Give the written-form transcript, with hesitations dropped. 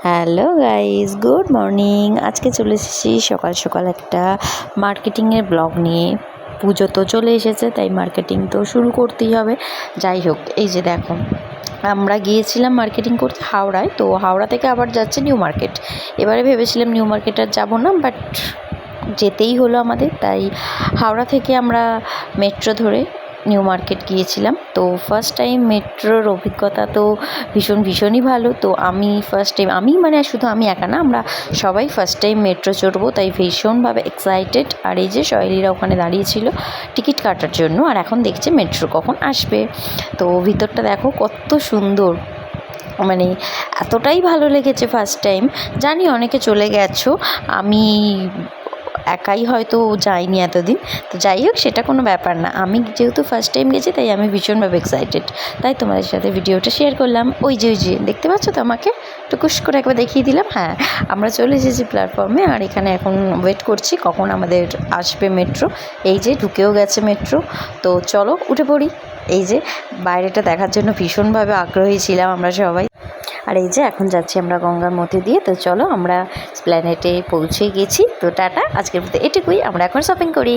Hello guys, good morning. আজকে চলে এসেছি সকাল সকাল একটা মার্কেটিংয়ের ব্লগ নিয়ে। পুজো তো চলে এসেছে, তাই মার্কেটিং তো শুরু করতেই হবে। যাই হোক, এই যে দেখো, আমরা গিয়েছিলাম মার্কেটিং করতে হাওড়ায়। তো হাওড়া থেকে আবার যাচ্ছে নিউ মার্কেট। এবারে ভেবেছিলাম নিউ মার্কেট আর যাবো না, বাট যেতেই হলো আমাদের। তাই হাওড়া থেকে আমরা মেট্রো ধরে নিউ মার্কেট গিয়েছিলাম। তো ফার্স্ট টাইম মেট্রোর অভিজ্ঞতা তো ভীষণই ভালো। তো আমি ফার্স্ট টাইম, শুধু আমি একা না, আমরা সবাই ফার্স্ট টাইম মেট্রো চড়বো, তাই ভীষণভাবে এক্সাইটেড। আর এই যে শৈলীরা ওখানে দাঁড়িয়েছিল টিকিট কাটার জন্য, আর এখন দেখছে মেট্রো কখন আসবে। তো ভিতরটা দেখো কত সুন্দর, মানে এতটাই ভালো লেগেছে ফার্স্ট টাইম। জানি অনেকে চলে গেছো, আমি একাই হয়তো যাইনি এতদিন। তো যাই হোক, সেটা কোনো ব্যাপার না। আমি যেহেতু ফার্স্ট টাইম গেছি, তাই আমি ভীষণভাবে এক্সাইটেড। তাই তোমাদের সাথে ভিডিওটা শেয়ার করলাম। ওই যে দেখতে পাচ্ছ তো আমাকে, টুকুস করে একবার দেখিয়ে দিলাম। হ্যাঁ, আমরা চলে এসেছি প্ল্যাটফর্মে, আর এখানে এখন ওয়েট করছি কখন আমাদের আসবে মেট্রো। এই যে ঢুকেও গেছে মেট্রো। তো চলো উঠে পড়ি। এই যে বাইরেটা দেখার জন্য ভীষণভাবে আগ্রহী ছিলাম আমরা সবাই। আর এই যে এখন যাচ্ছি আমরা গঙ্গার মধ্যে দিয়ে। তো চলো, আমরা এসপ্ল্যানেডে পৌঁছে গেছি। তো টাটা, আজকের মধ্যে এটুকুই। আমরা এখন শপিং করি।